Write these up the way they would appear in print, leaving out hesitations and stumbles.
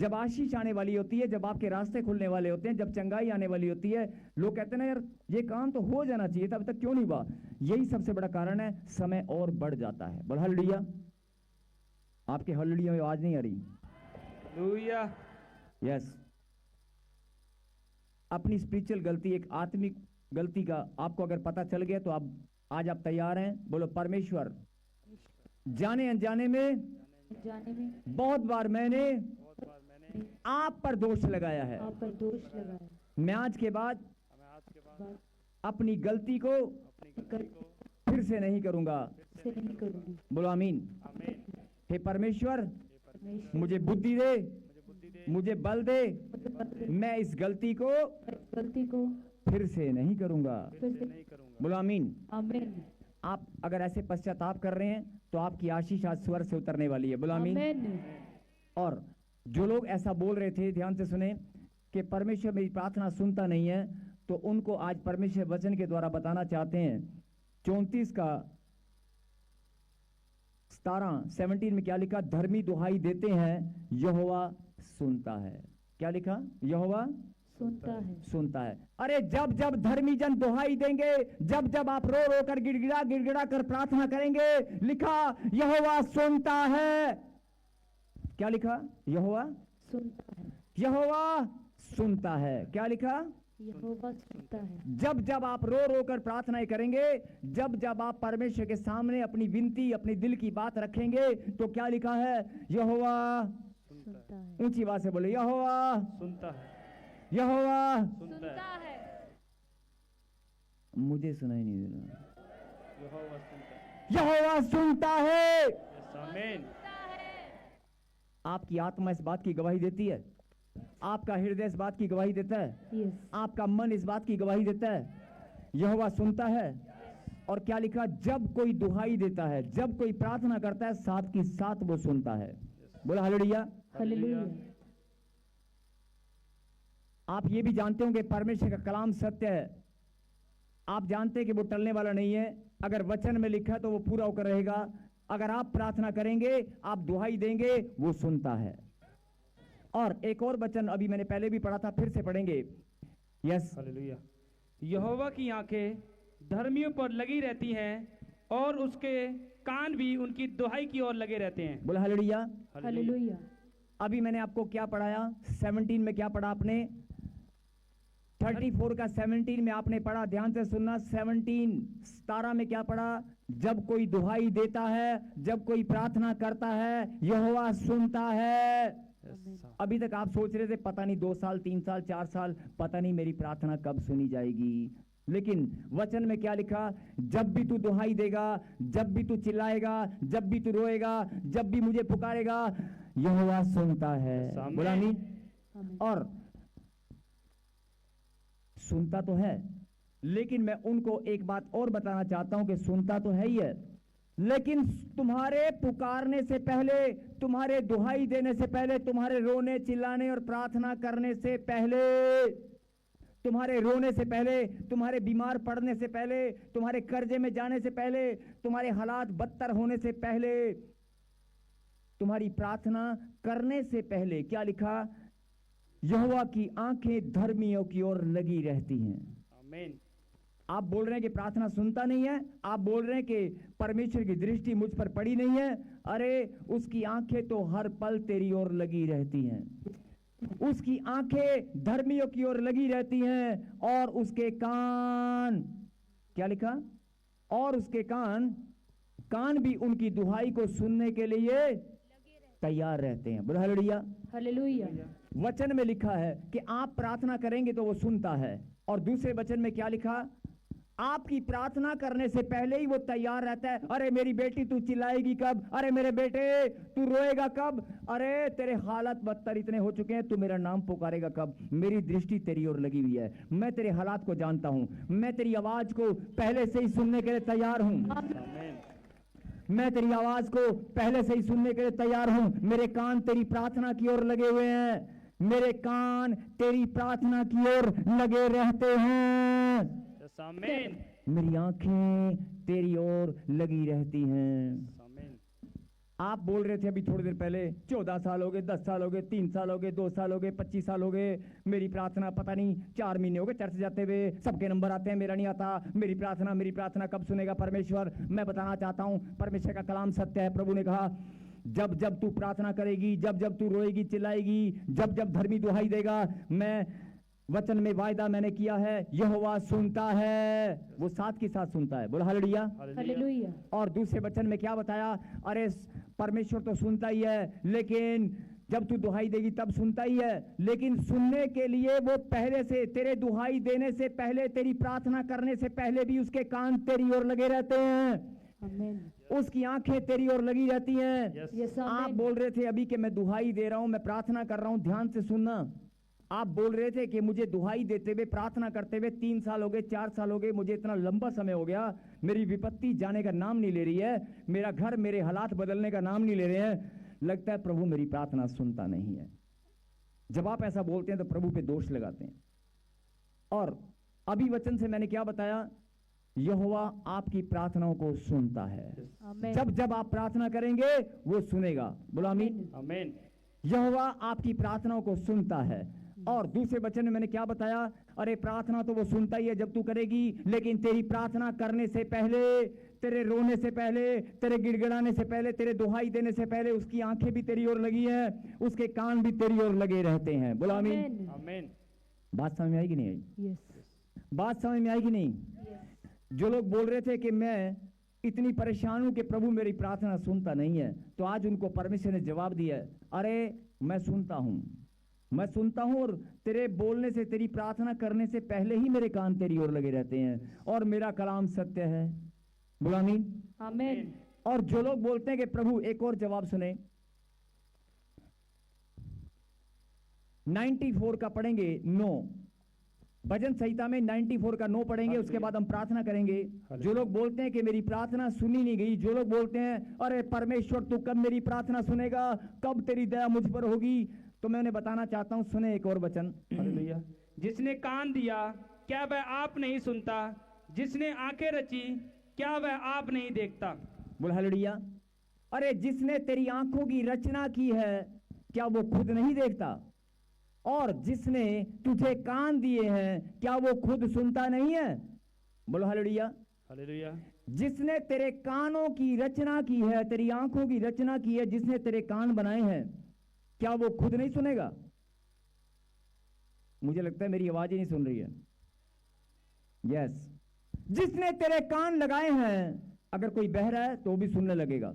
जब आशीष आने वाली होती है, जब आपके रास्ते खुलने वाले होते हैं, जब चंगाई आने वाली होती है, लोग कहते हैं ना यार ये काम तो हो जाना चाहिए था, अब तक क्यों नहीं हुआ। यही सबसे बड़ा कारण है, समय और बढ़ जाता है। बोल हालेलुया। आपके हालेलुया में आवाज नहीं आ रही। हालेलुया। यस। अपनी स्पिरिचुअल गलती, एक आत्मिक गलती का आपको अगर पता चल गया तो आप आज आप तैयार हैं। बोलो परमेश्वर, जाने अनजाने में बहुत बार मैंने आप पर दोष लगाया है। मैं आज के बाद अपनी गलती को फिर से नहीं करूंगा। बोलो आमीन। हे परमेश्वर, मुझे बुद्धि दे, मुझे बल दे, मैं इस गलती को फिर से नहीं करूंगा। बोलो आमीन। आप अगर ऐसे पश्चाताप कर रहे हैं तो आपकी आशीष आज स्वर से उतरने वाली है। बोलो आमीन। और जो लोग ऐसा बोल रहे थे, ध्यान से सुने कि परमेश्वर मेरी प्रार्थना सुनता नहीं है, तो उनको आज परमेश्वर वचन के द्वारा बताना चाहते हैं। 34 का 17 में क्या लिखा? धर्मी दुहाई देते हैं, यहोवा सुनता है। क्या लिखा? यहोवा सुनता है। अरे जब जब धर्मी जन दुहाई देंगे, जब जब आप रो रो कर गिड़गिड़ा कर प्रार्थना करेंगे, लिखा यहोवा सुनता है। क्या लिखा? यहोवा सुनता है। यहोवा सुनता है। क्या लिखा? यहोवा सुनता है। जब जब आप रो रो कर प्रार्थनाएं करेंगे, जब जब आप परमेश्वर के सामने अपनी विनती, अपनी दिल की बात रखेंगे, तो क्या लिखा है? यहोवा सुनता है। ऊंची आवाज से बोले, यहोवा सुनता है। यहोवा सुनता है। मुझे सुनाई नहीं दे रहा। यहोवा सुनता है। यहोवा सुनता है। आमीन। आपकी आत्मा इस बात की गवाही देती है, आपका हृदय इस बात की गवाही देता है, Yes. आपका मन इस बात की गवाही देता है, यहोवा सुनता है। और क्या लिखा? जब कोई दुहाई देता है, जब कोई प्रार्थना करता है, साथ की साथ वो सुनता है। बोला हालेलुया। हालेलुया। आप ये भी जानते होंगे परमेश्वर का कलाम सत्य है। आप जानते हैं कि वो टलने वाला नहीं है। अगर वचन में लिखा है तो वो पूरा होकर रहेगा। अगर आप प्रार्थना करेंगे, आप दुहाई देंगे, वो सुनता है। और एक और वचन अभी मैंने पहले भी पढ़ा था, फिर से पढ़ेंगे। यस। हालेलुया। यहोवा की आंखें धर्मियों पर लगी रहती हैं और उसके कान भी उनकी दुहाई की ओर लगे रहते हैं। बोला हालेलुया। हालेलुया। अभी मैंने आपको क्या पढ़ाया? 17 में क्या पढ़ा आपने? 34 का 17 में आपने पढ़ा, ध्यान से सुनना। 17 में क्या पढ़ा? जब कोई दुहाई देता है, जब कोई प्रार्थना करता है, यहोवा सुनता है। अभी तक आप सोच रहे थे पता नहीं 2 साल 3 साल 4 साल, पता नहीं मेरी प्रार्थना कब सुनी जाएगी। लेकिन वचन में क्या लिखा? जब भी तू दुहाई देगा, जब भी तू चिल्लाएगा, जब भी तू रोएगा, जब भी मुझे पुकारेगा, यहोवा सुनता है। बोला नहीं? और सुनता तो है, लेकिन मैं उनको एक बात और बताना चाहता हूं कि सुनता तो है ही है, लेकिन तुम्हारे पुकारने से पहले, तुम्हारे दुहाई देने से पहले, तुम्हारे रोने चिल्लाने और प्रार्थना करने से पहले, तुम्हारे रोने से पहले, तुम्हारे बीमार पड़ने से पहले, तुम्हारे कर्जे में जाने से पहले, तुम्हारे हालात बदतर होने से पहले, तुम्हारी प्रार्थना करने से पहले क्या लिखा? यहोवा की आंखें धर्मियों की ओर लगी रहती हैं। आमीन। आप बोल रहे हैं कि प्रार्थना सुनता नहीं है, आप बोल रहे हैं कि परमेश्वर की दृष्टि मुझ पर पड़ी नहीं है। अरे उसकी आंखें तो हर पल तेरी ओर लगी रहती हैं। उसकी आंखें धर्मियों की ओर लगी रहती हैं और उसके कान, क्या लिखा? और उसके कान भी उनकी दुहाई को सुनने के लिए तैयार रहते हैं। बोलो हालेलुया। हालेलुया। वचन में लिखा है कि आप प्रार्थना करेंगे तो वो सुनता है। और दूसरे वचन में क्या लिखा? आपकी प्रार्थना करने से पहले ही वो तैयार रहता है। अरे मेरी बेटी तू चिल्लाएगी कब? अरे मेरे बेटे तू रोएगा कब? अरे तेरे हालात बदतर इतने हो चुके हैं, तू मेरा नाम पुकारेगा कब? मेरी दृष्टि तेरी ओर लगी हुई है, मैं तेरे हालात को जानता हूं, मैं तेरी आवाज को पहले से ही सुनने के लिए तैयार हूं। आमीन। मैं तेरी आवाज को पहले से ही सुनने के लिए तैयार हूं। मेरे कान तेरी प्रार्थना की ओर लगे हुए हैं, मेरे कान तेरी प्रार्थना की ओर लगे रहते हैं। आमीन। मेरी आंखें तेरी ओर लगी रहती हैं। आमीन। आप बोल रहे थे अभी थोड़ी देर पहले 14 साल हो गए, 10 साल हो गए, 3 साल हो गए, 2 साल हो गए, 25 साल हो गए, मेरी प्रार्थना पता नहीं 4 महीने हो गए चर्च जाते हुए, सबके नंबर आते हैं, मेरा नहीं आता। मेरी प्रार्थना कब सुनेगा परमेश्वर? मैं बताना चाहता हूं परमेश्वर का कलाम सत्य है। प्रभु ने कहा जब जब तू प्रार्थना करेगी, जब जब तू रोएगी चिल्लाएगी, जब जब धर्मी दुहाई देगा, मैं वचन में वायदा मैंने किया है, यहोवा सुनता है, वो साथ के साथ सुनता है। बोलो हालेलुया। हालेलुया। और दूसरे वचन में क्या बताया? अरे परमेश्वर तो सुनता ही है, लेकिन जब तू दुहाई देगी तब सुनता ही है, लेकिन सुनने के लिए वो पहले से, तेरे दुहाई देने से पहले, तेरी प्रार्थना करने से पहले भी उसके कान तेरी ओर लगे रहते हैं, आमीन। उसकी आंखें तेरी ओर लगी रहती हैं। यस, आप आमीन। बोल रहे थे अभी कि मैं दुहाई दे रहा हूं, मैं प्रार्थना कर रहा हूं, ध्यान से सुनना। आप बोल रहे थे कि मुझे दुहाई देते हुए, प्रार्थना करते हुए 3 साल हो गए, 4 साल हो गए, मुझे इतना लंबा समय हो गया, मेरी विपत्ति जाने का नाम नहीं ले रही है, मेरा घर, मेरे हालात बदलने का नाम नहीं ले रहे हैं, लगता है प्रभु मेरी प्रार्थना सुनता नहीं है। जब आप ऐसा बोलते हैं तो प्रभु पे दोष लगाते हैं। और अभी वचन से मैंने क्या बताया? यहोवा आपकी प्रार्थनाओं को सुनता है। आमीन। जब जब आप प्रार्थना करेंगे वो सुनेगा। बोलो आमीन। आमीन। यहोवा आपकी प्रार्थनाओं को सुनता है। और दूसरे वचन में मैंने क्या बताया? अरे प्रार्थना तो वो सुनता ही है जब तू करेगी, लेकिन तेरी प्रार्थना करने से पहले, तेरे रोने से पहले, तेरे गिड़गिड़ाने से पहले, तेरे दुहाई देने से पहले उसकी आंखें भी तेरी ओर लगी है, उसके कान भी तेरी ओर लगे रहते हैं। बोलो आमीन। आमीन। आमीन। बात समझ में आई कि नहीं आई? यस। बात समझ में आई कि नहीं? जो लोग बोल रहे थे कि मैं इतनी परेशान हूं कि प्रभु मेरी प्रार्थना सुनता नहीं है, तो आज उनको परमेश्वर ने जवाब दिया है, अरे मैं सुनता हूं, मैं सुनता हूं, और तेरे बोलने से, तेरी प्रार्थना करने से पहले ही मेरे कान तेरी ओर लगे रहते हैं, और मेरा कलाम सत्य है। बोलो आमीन। आमीन। और जो लोग बोलते हैं कि प्रभु, एक और जवाब सुने, 94 का पढ़ेंगे, नो, भजन संहिता में 94 का नो पढ़ेंगे, उसके बाद हम प्रार्थना करेंगे। जो लोग बोलते हैं कि मेरी प्रार्थना सुनी नहीं गई, जो लोग बोलते हैं अरे परमेश्वर तू कब मेरी प्रार्थना सुनेगा, कब तेरी दया मुझ पर होगी, तो मैं उन्हें बताना चाहता हूं, सुने एक और वचन। हालेलुया। जिसने कान दिया क्या वह आप नहीं सुनता? जिसने आंखें रची क्या वह आप नहीं देखता? बोल हालेलुया। अरे जिसने तेरी आंखों की रचना की है क्या वो खुद नहीं देखता? और जिसने तुझे कान दिए हैं क्या वो खुद सुनता नहीं है? बोलो हालेलुया। हालेलुया। जिसने तेरे कानों की रचना की है, तेरी आंखों की रचना की है, जिसने तेरे कान बनाए हैं, क्या वो खुद नहीं सुनेगा? मुझे लगता है मेरी आवाज ही नहीं सुन रही है। यस, जिसने तेरे कान लगाए हैं, अगर कोई बहरा है तो भी सुनने लगेगा।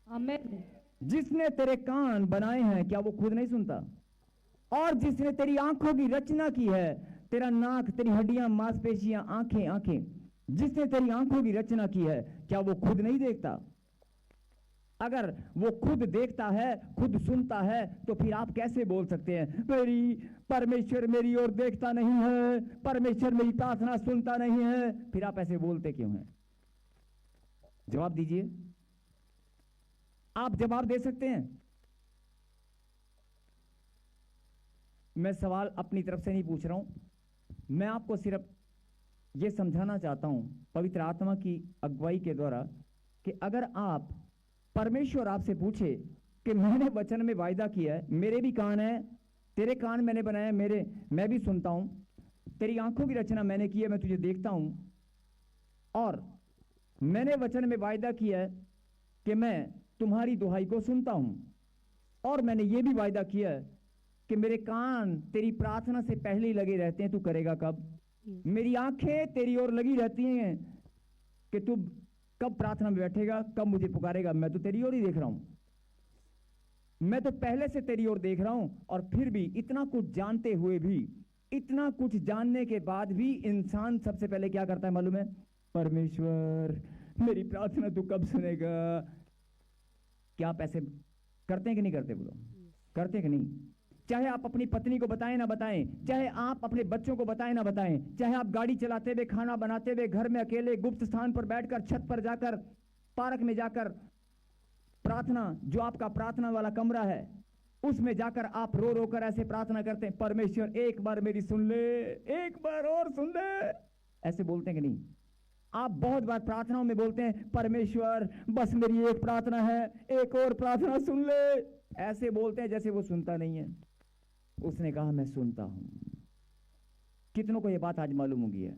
आमीन। जिसने तेरे कान बनाए हैं क्या वो खुद नहीं सुनता? और जिसने तेरी आंखों की रचना की है, तेरा नाक, तेरी हड्डियां, मांसपेशियां, आंखें, जिसने तेरी आंखों की रचना की है क्या वो खुद नहीं देखता? अगर वो खुद देखता है, खुद सुनता है, तो फिर आप कैसे बोल सकते हैं परमेश्वर मेरी ओर देखता नहीं है, परमेश्वर मेरी प्रार्थना सुनता नहीं है? फिर आप ऐसे बोलते क्यों हैं? जवाब दीजिए। आप जवाब दे सकते हैं? मैं सवाल अपनी तरफ से नहीं पूछ रहा हूं, मैं आपको सिर्फ यह समझाना चाहता हूं पवित्र आत्मा की अगुवाई के द्वारा कि अगर आप, परमेश्वर आपसे पूछे कि मैंने वचन में वायदा किया है, मेरे भी कान है, तेरे कान मैंने बनाए, मैं भी सुनता हूं, तेरी आंखों की रचना मैंने की है, मैं तुझे देखता हूं, और मैंने वचन में वायदा किया है कि मैं तुम्हारी दुहाई को सुनता हूं, और मैंने ये भी वायदा किया है कि मेरे कान तेरी प्रार्थना से पहले ही लगे रहते हैं, तू करेगा कब? मेरी आंखें तेरी ओर लगी रहती हैं कि तू कब प्रार्थना में बैठेगा, कब मुझे पुकारेगा। मैं तो तेरी ओर ही देख रहा हूं, मैं तो पहले से तेरी ओर देख रहा हूं। और फिर भी इतना कुछ जानते हुए भी, इतना कुछ जानने के बाद भी इंसान सबसे पहले क्या करता है मालूम है? परमेश्वर मेरी प्रार्थना तू कब सुनेगा? क्या आप ऐसे करते हैं कि नहीं करते? बोलो, करते हैं कि नहीं? चाहे आप अपनी पत्नी को बताएं ना बताएं, चाहे आप अपने बच्चों को बताएं ना बताएं, चाहे आप गाड़ी चलाते हुए, खाना बनाते हुए, घर में अकेले गुप्त स्थान पर बैठकर, छत पर जाकर, पार्क में जाकर प्रार्थना, जो आपका प्रार्थना वाला कमरा है, उसमें जाकर आप रो रो कर ऐसे प्रार्थना करते हैं, परमेश्वर एक बार मेरी सुन ले, एक बार और सुन ले, ऐसे बोलते हैं कि नहीं? आप बहुत बार प्रार्थनाओं में बोलते हैं, परमेश्वर बस मेरी एक प्रार्थना है, एक और प्रार्थना सुन ले। ऐसे बोलते हैं जैसे वो सुनता नहीं है। उसने कहा मैं सुनता हूं। कितनों को ये बात आज मालूम होगी है?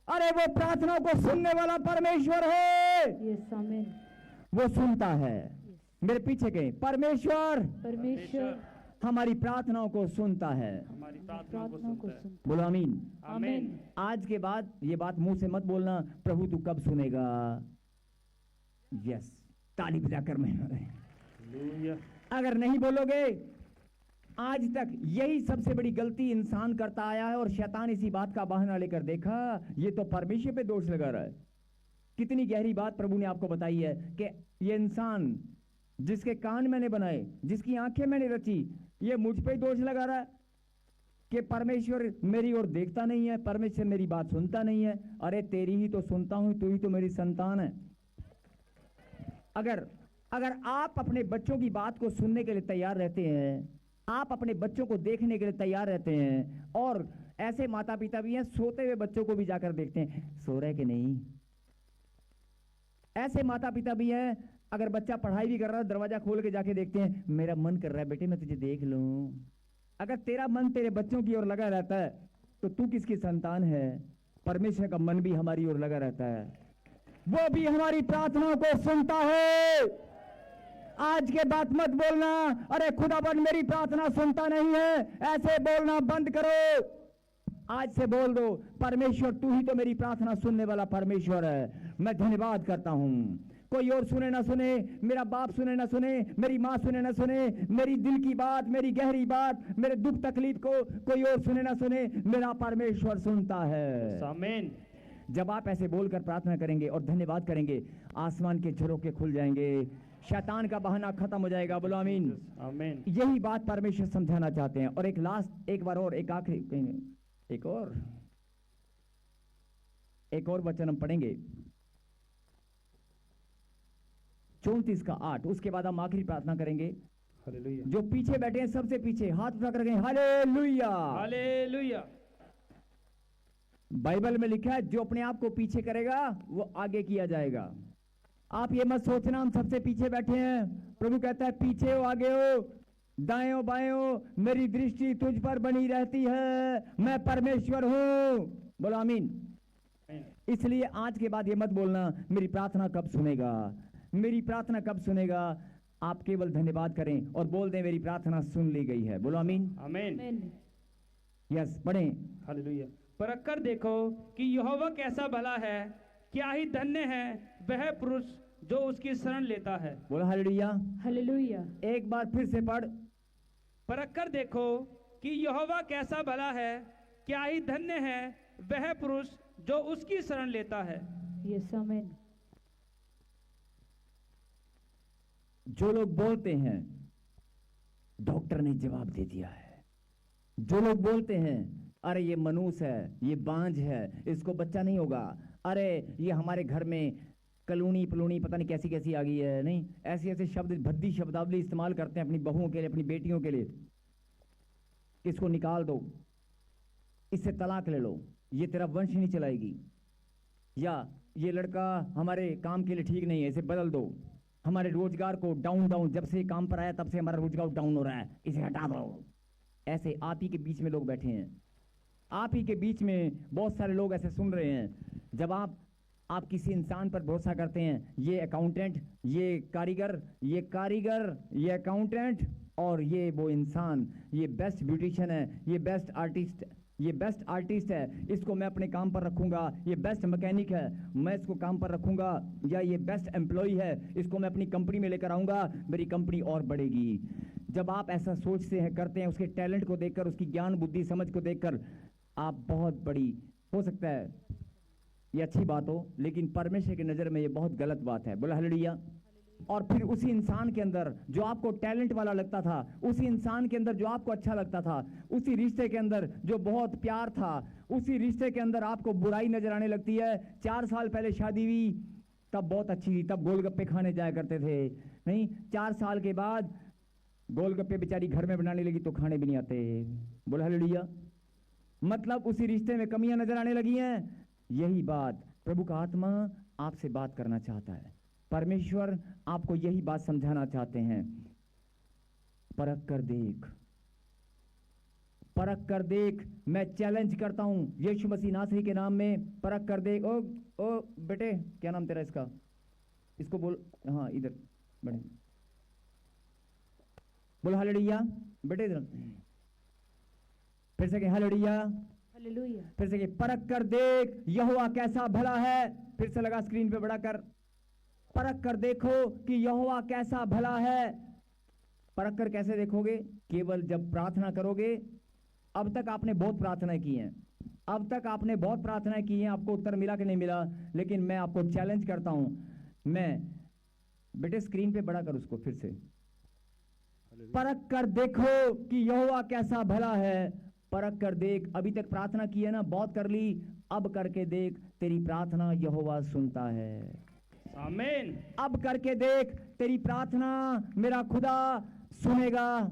अरे वो प्रार्थनाओं को सुनने वाला परमेश्वर है। Yes amen. वो सुनता है। मेरे पीछे के परमेश्वर परमेश्वर हमारी प्रार्थनाओं को सुनता है। हमारी प्रार्थनाओं को प्रार्थनाओं को सुनता है। सुनता बोलो आमीन। आमीन। आज के बाद ये बात मुंह से मत बोलना, प्रभु तू कब सुनेगा। यस, ताली बजाकर मैं हालेलुया। अगर नहीं बोलोगे, आज तक यही सबसे बड़ी गलती इंसान करता आया है और शैतान इसी बात का बहाना लेकर देखा ये तो परमेश्वर पे दोष लगा रहा है। कितनी गहरी बात प्रभु ने आपको बताई है कि ये इंसान जिसके कान मैंने बनाए, जिसकी आंखें मैंने रची, ये मुझ पे दोष लगा रहा है कि परमेश्वर मेरी ओर देखता नहीं है, परमेश्वर मेरी बात सुनता नहीं है। अरे तेरी ही तो सुनता हूं, तू ही तो मेरी संतान है। अगर आप अपने बच्चों की बात को सुनने के लिए तैयार रहते हैं, आप अपने बच्चों को देखने के लिए तैयार रहते हैं, और ऐसे माता पिता भी हैं सोते हुए बच्चों को भी जाकर देखते हैं सो रहे कि नहीं। ऐसे माता पिता भी हैं, अगर बच्चा पढ़ाई भी कर रहा है दरवाजा खोल के जाके देखते हैं, मेरा मन कर रहा है बेटे मैं तुझे देख लूं। अगर तेरा मन तेरे बच्चों की ओर लगा रहता है तो तू किसकी संतान है? परमेश्वर का मन भी हमारी ओर लगा रहता है, वो भी हमारी प्रार्थनाओं को सुनता है। आज के बाद मत बोलना अरे खुदाबंद मेरी प्रार्थना सुनता नहीं है, ऐसे बोलना बंद करो। आज से बोल दो, परमेश्वर तू ही तो मेरी प्रार्थना सुनने वाला परमेश्वर है। मैं धन्यवाद करता हूं। कोई और सुने ना सुने, मेरा बाप सुने ना सुने, मेरी माँ सुने ना सुने, मेरी दिल की बात, मेरी गहरी बात, मेरे दुख तकलीफ को कोई और सुने ना सुने, मेरा परमेश्वर सुनता है। आमीन। जब आप ऐसे बोलकर प्रार्थना करेंगे और धन्यवाद करेंगे, आसमान के झरोखे खुल जाएंगे, शैतान का बहाना खत्म हो जाएगा। बोलो आमीन। आमीन। यही बात परमेश्वर समझाना चाहते हैं। और एक लास्ट, एक बार और, एक आखिरी, एक और वचन हम पढ़ेंगे 34 का 8। उसके बाद हम आखिरी प्रार्थना करेंगे। हालेलुया। जो पीछे बैठे हैं सबसे पीछे हाथ उठाकर कहें हालेलुया। हालेलुया। बाइबल में लिखा है जो अपने आप को पीछे करेगा वो आगे किया जाएगा। आप ये मत सोचना हम सबसे पीछे बैठे हैं। प्रभु कहता है पीछे हो आगे हो, दाएं हो बाएं हो, मेरी दृष्टि तुझ पर बनी रहती है, मैं परमेश्वर हूं। बोलो आमीन। इसलिए आज के बाद ये मत बोलना मेरी प्रार्थना कब सुनेगा, मेरी प्रार्थना कब सुनेगा। आप केवल धन्यवाद करें और बोल दें मेरी प्रार्थना सुन ली गई है। बोलो आमीन। आमीन। आमेन। यस, पढ़ें। हालेलुया। परख कर देखो कि यहोवा कैसा भला है, क्या ही धन्य है वह पुरुष जो उसकी शरण लेता है। बोलो हालेलुया। हालेलुया। एक बार फिर से पढ़। परख कर देखो कि यहोवा कैसा भला है, क्या ही धन्य है वह पुरुष जो उसकी शरण लेता है। Yes amen. जो लोग बोलते हैं डॉक्टर ने जवाब दे दिया है, जो लोग बोलते हैं अरे ये मनुष्य है, ये बांझ है, इसको बच्चा नहीं होगा, अरे ये हमारे घर में कलूनी पलूनी पता नहीं कैसी कैसी आ गई है, नहीं ऐसे ऐसे शब्द भद्दी शब्दावली इस्तेमाल करते हैं अपनी बहुओं के लिए, अपनी बेटियों के लिए। इसको निकाल दो, इससे तलाक ले लो, ये तेरा वंश नहीं चलाएगी, या ये लड़का हमारे काम के लिए ठीक नहीं है, इसे बदल दो। हमारे रोजगार को डाउन डाउन, जब से काम पर आया तब से हमारा रोजगार डाउन हो रहा है, इसे हटा दो। ऐसे आप ही के बीच में लोग बैठे हैं, आप ही के बीच में बहुत सारे लोग ऐसे सुन रहे हैं। जब आप किसी इंसान पर भरोसा करते हैं, ये अकाउंटेंट, ये कारीगर, ये अकाउंटेंट, और ये वो इंसान, ये बेस्ट ब्यूटिशियन है, ये बेस्ट आर्टिस्ट है, इसको मैं अपने काम पर रखूंगा, ये बेस्ट मैकेनिक है, मैं इसको काम पर रखूंगा, या ये बेस्ट एम्प्लॉय है, इसको मैं अपनी कंपनी में लेकर आऊंगा, मेरी कंपनी और बढ़ेगी। जब आप ऐसा सोचते हैं, करते हैं, उसके टैलेंट को देखकर, उसकी ज्ञान बुद्धि समझ को देखकर, आप बहुत बड़ी, हो सकता है ये अच्छी बात हो, लेकिन परमेश्वर की नजर में ये बहुत गलत बात है। बोला हालेलुया। और फिर उसी इंसान के अंदर जो आपको टैलेंट वाला लगता था, उसी इंसान के अंदर जो आपको अच्छा लगता था, उसी रिश्ते के अंदर जो बहुत प्यार था, उसी रिश्ते के अंदर आपको बुराई नजर आने लगती है। 4 साल पहले शादी हुई तब बहुत अच्छी थी, तब गोलगप्पे खाने जाया करते थे, नहीं 4 साल के बाद गोलगप्पे बेचारी घर में बनाने लगी तो खाने भी नहीं आते। बोला हालेलुया। मतलब उसी रिश्ते में कमियां नजर आने लगी हैं। यही बात प्रभु का आत्मा आपसे बात करना चाहता है। परमेश्वर आपको यही बात समझाना चाहते हैं। परख कर देख, परख कर देख। मैं चैलेंज करता हूं यीशु मसीह नासरी के नाम में, परख कर देख। ओ बेटे, क्या नाम तेरा इसका, इसको बोल, हाँ इधर बड़े बोल हालेलुया बेटे, इधर फिर से कहें हालेलुया, हालेलुया। फिर से कहें परख कर देख यहोवा कैसा भला है। फिर से लगा स्क्रीन पे बड़ा कर, परख कर देखो कि यहोवा कैसा भला है। परख कर कैसे देखोगे? केवल जब प्रार्थना करोगे। अब तक आपने बहुत प्रार्थनाएं की हैं, अब तक आपने बहुत प्रार्थनाएं की हैं, आपको उत्तर मिला कि नहीं मिला, लेकिन मैं आपको चैलेंज करता हूं। मैं बेटे स्क्रीन पे बड़ा कर उसको, फिर से परख कर देखो कि यहोवा कैसा भला है। परख कर देख। अभी तक प्रार्थना की है ना, बहुत कर ली, अब करके देख, तेरी प्रार्थना यहोवा सुनता है। आमीन। अब करके देख, तेरी प्रार्थना मेरा खुदा सुनेगा।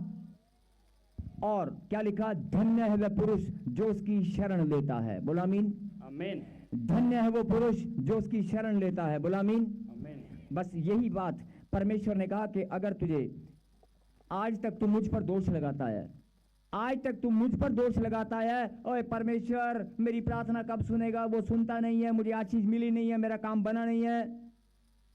और क्या लिखा? धन्य है वह पुरुष जो उसकी शरण लेता है। बोला आमीन। आमीन। धन्य है वो पुरुष जो उसकी शरण लेता है। बोला आमीन। आमीन। बस यही बात परमेश्वर ने कहा कि अगर तुझे आज तक तू मुझ पर दोष लगाता है, आज तक तू मुझ पर दोष लगाता है, ओए परमेश्वर मेरी प्रार्थना कब सुनेगा, वो सुनता नहीं है, मुझे आज चीज मिली नहीं है, मेरा काम बना नहीं है।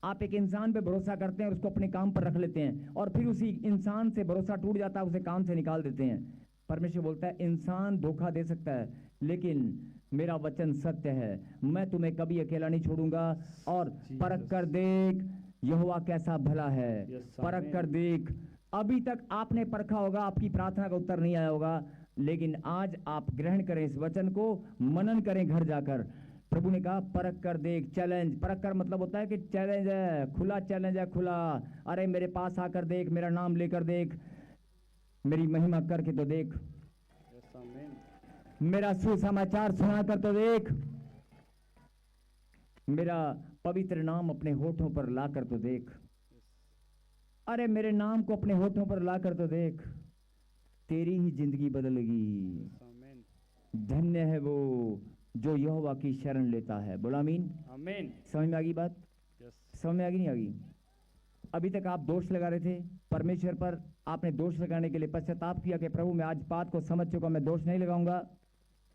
आप एक इंसान पे भरोसा करते हैं और उसको अपने काम पर रख लेते हैं, और फिर उसी इंसान से भरोसा टूट जाता है, उसे काम से निकाल देते हैं। परमेश्वर बोलता है इंसान धोखा दे सकता है, लेकिन मेरा वचन सत्य है, मैं तुम्हें कभी अकेला नहीं छोड़ूंगा। और परख कर देख यहोवा कैसा भला है। परख कर देख। अभी तक आपने परखा होगा, आपकी प्रार्थना का उत्तर नहीं आया होगा, लेकिन आज आप ग्रहण करें इस वचन को, मनन करें घर जाकर। प्रभु ने कहा परख कर देख। चैलेंज, परख कर मतलब होता है कि चैलेंज है, खुला चैलेंज है, खुला। अरे मेरे पास आकर देख, मेरा नाम लेकर देख, मेरी महिमा करके तो देख, मेरा सुसमाचार सुना कर तो देख, मेरा पवित्र नाम अपने होठों पर लाकर तो देख। अरे मेरे नाम को अपने होठों पर लाकर तो देख, तेरी ही जिंदगी बदलेगी। धन्य है वो जो यहोवा की शरण लेता है। बोला आमीन। आमीन। समझ में आ गई बात? समझ में आ गई नहीं आ गई? अभी तक आप दोष लगा रहे थे परमेश्वर पर, आपने दोष लगाने के लिए पश्चाताप किया कि प्रभु मैं आज बात को समझ चुका, मैं दोष नहीं लगाऊंगा।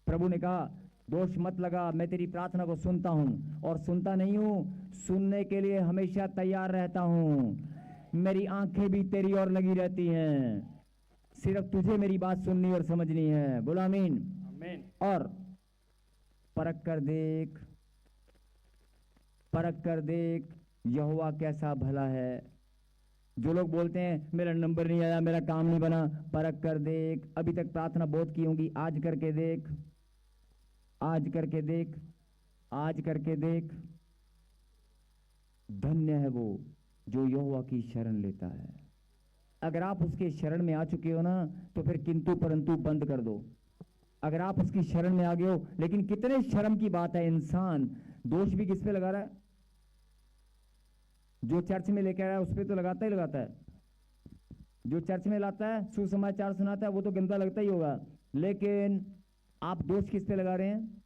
प्रभु ने कहा दोष मत लगा, मैं तेरी प्रार्थना को सुनता हूं, और सुनता नहीं हूं, सुनने के लिए हमेशा तैयार रहता हूं। मेरी आंखें भी तेरी ओर लगी रहती हैं, सिर्फ तुझे मेरी बात सुननी और समझनी है। बोला आमीन। आमीन। और परख कर देख, परख कर देख यहोवा कैसा भला है। जो लोग बोलते हैं मेरा नंबर नहीं आया, मेरा काम नहीं बना, परख कर देख। अभी तक प्रार्थना बहुत की होंगी, आज करके देख, आज करके देख, आज करके देख। धन्य है वो जो यहोवा की शरण लेता है। अगर आप उसके शरण में आ चुके हो ना, तो फिर किंतु परंतु बंद कर दो। अगर आप उसकी शरण में आ गए हो, लेकिन कितने शर्म की बात है, इंसान दोष भी किस पे लगा रहा है? जो चर्च में लेकर आया उस पे तो लगाता ही लगाता है। जो चर्च में लाता है, सुसमाचार सुनाता है, वो तो गंदा लगता ही होगा, लेकिन आप दोष किस पे लगा रहे हैं?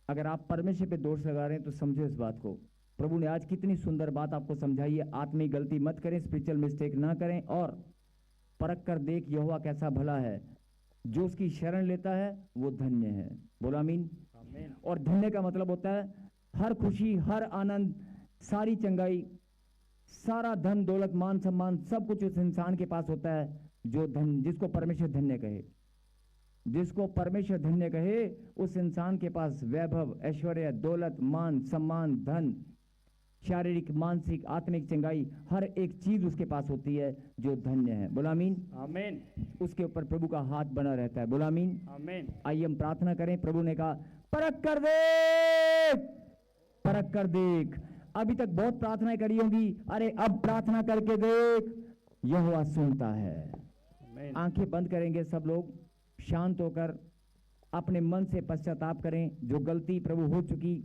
अगर आप परमेश्वर पे दोष लगा रहे हैं तो समझो इस बात को। प्रभु ने आज कितनी सुंदर बात आपको समझाई है। आत्मिक गलती मत करें, स्पिरिचुअल मिस्टेक ना करें, और परख कर देख यहोवा कैसा भला है। जो उसकी शरण लेता है वो धन्य है। बोलो आमीन। आमीन। और धन्य का मतलब होता है हर खुशी, हर आनंद, सारी चंगाई, सारा धन दौलत, मान सम्मान, सब कुछ उस इंसान के पास होता है जो जिसको परमेश्वर धन्य कहे। जिसको परमेश्वर धन्य कहे उस इंसान के पास वैभव, ऐश्वर्य, दौलत, मान सम्मान, धन, शारीरिक, मानसिक, आत्मिक चंगाई, हर एक चीज उसके पास होती है जो धन्य है। बोला आमीन। आमीन। उसके ऊपर प्रभु का हाथ बना रहता है। बोला आमीन। आमीन। आइए हम प्रार्थना करें। प्रभु ने कहा परख कर देख, परख कर देख। अभी तक बहुत प्रार्थनाएं करी होंगी, अरे अब प्रार्थना करके देख, यहोवा सुनता है। आमीन। आंखें बंद करेंगे सब लोग, शांत होकर अपने मन से पश्चाताप करें जो गलती प्रभु हो चुकी,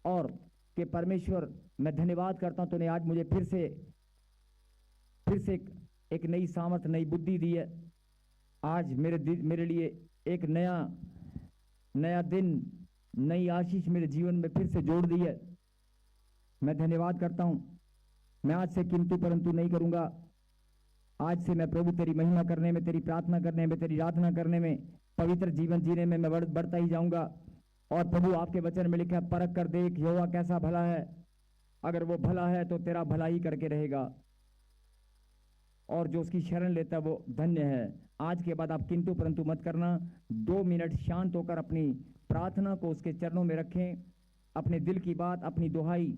और कि परमेश्वर मैं धन्यवाद करता हूं तूने आज मुझे फिर से एक नई सामर्थ, नई बुद्धि दी है। आज मेरे लिए एक नया दिन नई आशीष मेरे जीवन में फिर से जोड़ दी है। मैं धन्यवाद करता हूं। मैं आज से किंतु परंतु नहीं करूंगा। आज से मैं प्रभु तेरी महिमा करने में, तेरी प्रार्थना करने में, तेरी आराधना करने में, पवित्र जीवन जीने में मैं बढ़ता ही जाऊंगा। और प्रभु आपके वचन में लिखा है, परख कर देख यहोवा कैसा भला है। अगर वो भला है तो तेरा भला ही करके रहेगा, और जो उसकी शरण लेता है वो धन्य है। आज के बाद आप किंतु परंतु मत करना। 2 मिनट शांत होकर अपनी प्रार्थना को उसके चरणों में रखें। अपने दिल की बात, अपनी दुहाई,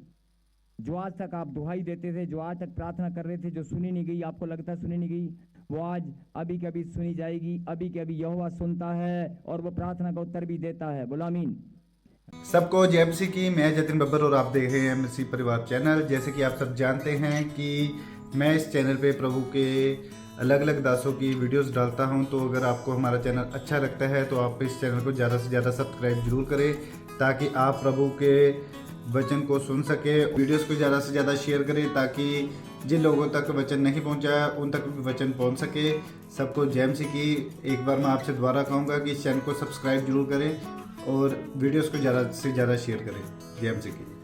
जो आज तक आप दुहाई देते थे, जो आज तक प्रार्थना कर रहे थे, जो सुनी नहीं गई, आपको लगता है सुनी नहीं गई, वो आज अभी के अभी सुनी जाएगी। अभी के अभी यहोवा सुनता है और वो प्रार्थना का उत्तर भी देता है। बोलो आमीन। सबको जय मसीह की। मैं जतिन बब्बर और आप देख रहे हैं मसीह परिवार चैनल। जैसे कि आप सब जानते हैं कि मैं इस चैनल पे प्रभु के अलग अलग दासों की वीडियोस डालता हूं, तो अगर आपको हमारा चैनल अच्छा लगता है तो आप इस चैनल को ज़्यादा से ज़्यादा सब्सक्राइब जरूर करें, ताकि आप प्रभु के वचन को सुन सके। वीडियोस को ज़्यादा से ज़्यादा शेयर करें, ताकि जिन लोगों तक वचन नहीं पहुंचा उन तक भी वचन पहुंच सके। सबको जय मसीह की। एक बार मैं आपसे दोबारा कहूँगा कि इस चैनल को सब्सक्राइब जरूर करें और वीडियोस को ज़्यादा से ज़्यादा शेयर करें। जय मसीह की।